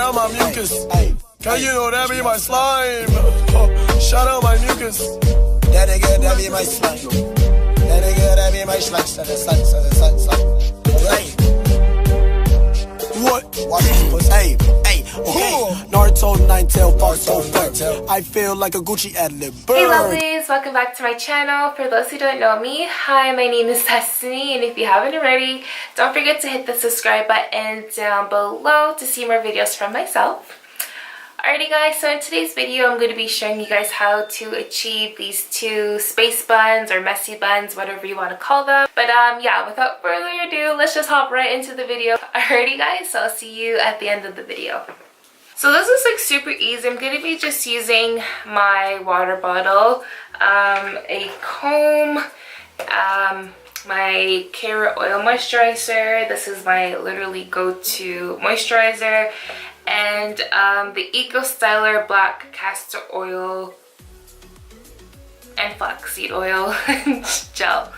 out my mucus. Can you know that be my slime? Shout out my mucus. That nigga, that be my slime. That nigga, that be my slime. What? Hey, okay. Naruto, Ninetale, Barto, I feel like a Gucci ad-lib. Hey lovelies, welcome back to my channel. For those who don't know me, hi, my name is Destiny, and if you haven't already, don't forget to hit the subscribe button down below to see more videos from myself. Alrighty guys, so in today's video I'm going to be showing you guys how to achieve these two space buns or messy buns, whatever you want to call them. But yeah, without further ado, let's just hop right into the video. Alrighty guys, so I'll see you at the end of the video. So this is like super easy. I'm going to be just using my water bottle, a comb, my carrot oil moisturizer. This is my literally go-to moisturizer. And the Eco Styler black castor oil and flaxseed oil gel.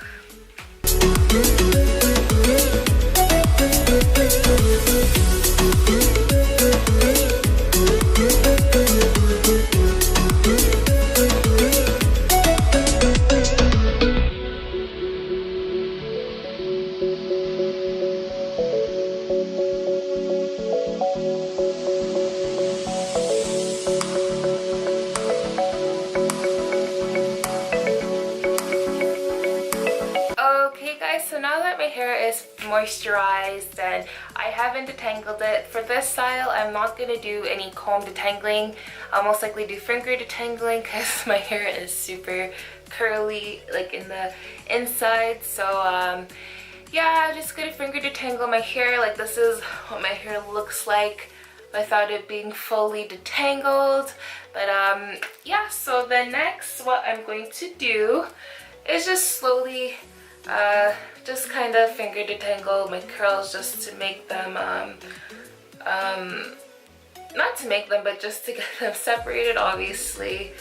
So now that my hair is moisturized and I haven't detangled it, for this style I'm not going to do any comb detangling. I'll most likely do finger detangling because my hair is super curly like in the inside. So yeah, I'm just going to finger detangle my hair. Like this is what my hair looks like without it being fully detangled. But yeah, so then next what I'm going to do is just slowly just kind of finger detangle my curls just to make them not to make them, but just to get them separated, obviously,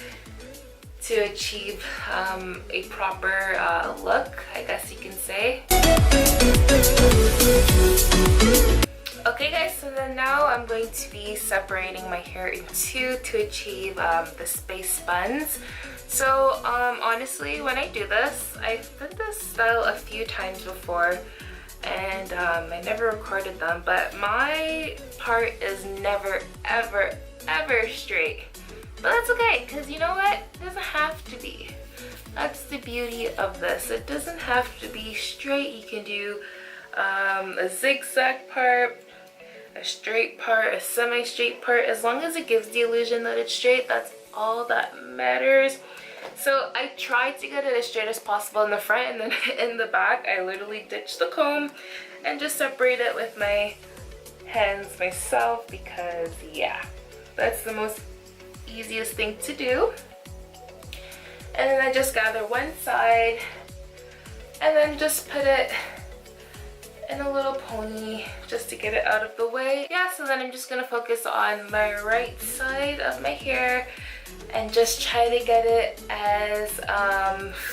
to achieve a proper look, I guess you can say. Okay guys, so then now I'm going to be separating my hair in two to achieve the space buns. So honestly, when I do this, I've done this style a few times before and I never recorded them, but my part is never ever straight. But that's okay, because you know what? It doesn't have to be. That's the beauty of this. It doesn't have to be straight. You can do a zigzag part, a straight part, a semi-straight part. As long as it gives the illusion that it's straight, that's all that matters. So I tried to get it as straight as possible in the front, and then in the back I literally ditched the comb and just separate it with my hands myself, because yeah, that's the most easiest thing to do. And then I just gather one side and then just put it in a little pony just to get it out of the way. Yeah, so then I'm just gonna focus on my right side of my hair and just try to get it as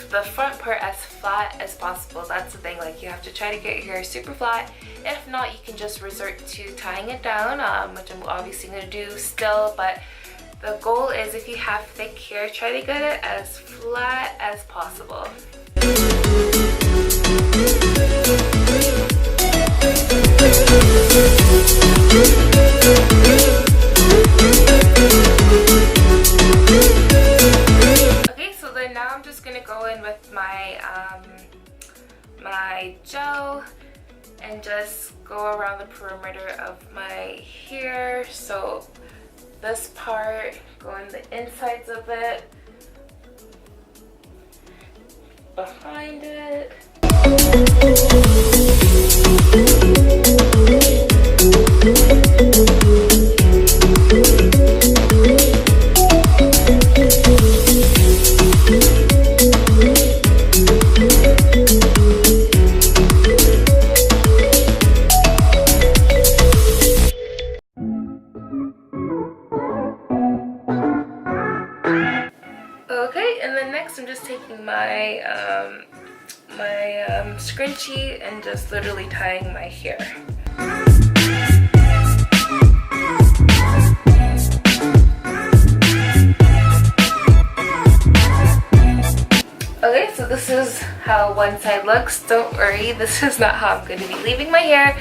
the front part as flat as possible. That's the thing, like you have to try to get your hair super flat. If not, you can just resort to tying it down, which I'm obviously gonna do still, but the goal is, if you have thick hair, try to get it as flat as possible. Okay, so then now I'm just gonna go in with my my gel and just go around the perimeter of my hair. So this part, go in the insides of it, behind it. Okay, and then next I'm just taking my scrunchie and just literally tying my hair. how one side looks. Don't worry, this is not how I'm going to be leaving my hair.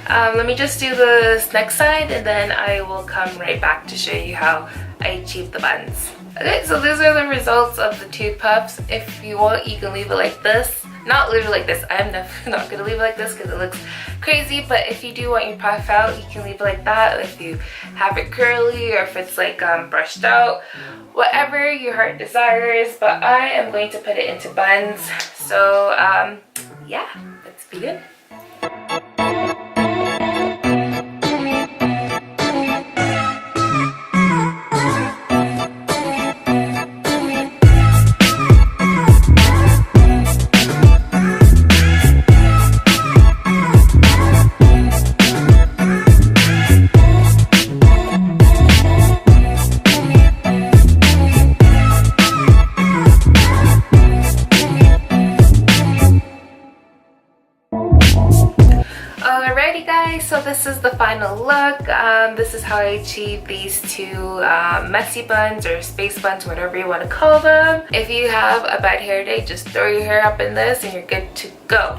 Let me just do this next side and then I will come right back to show you how I achieved the buns. Okay, so these are the results of the two puffs. If you want, you can leave it like this. Not literally like this. I'm definitely not going to leave it like this because it looks crazy, but if you do want your puff out, you can leave it like that. If you have it curly or if it's like brushed out, whatever your heart desires. But I am going to put it into buns. So yeah, let's begin. Alrighty guys, so this is the final look. This is how I achieved these two messy buns or space buns, whatever you want to call them. If you have a bad hair day, just throw your hair up in this and you're good to go.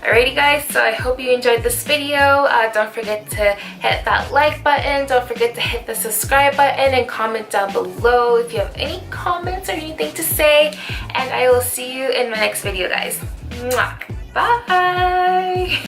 Alrighty guys, so I hope you enjoyed this video. Don't forget to hit that like button. Don't forget to hit the subscribe button and comment down below if you have any comments or anything to say. And I will see you in my next video guys. Mwah. Bye!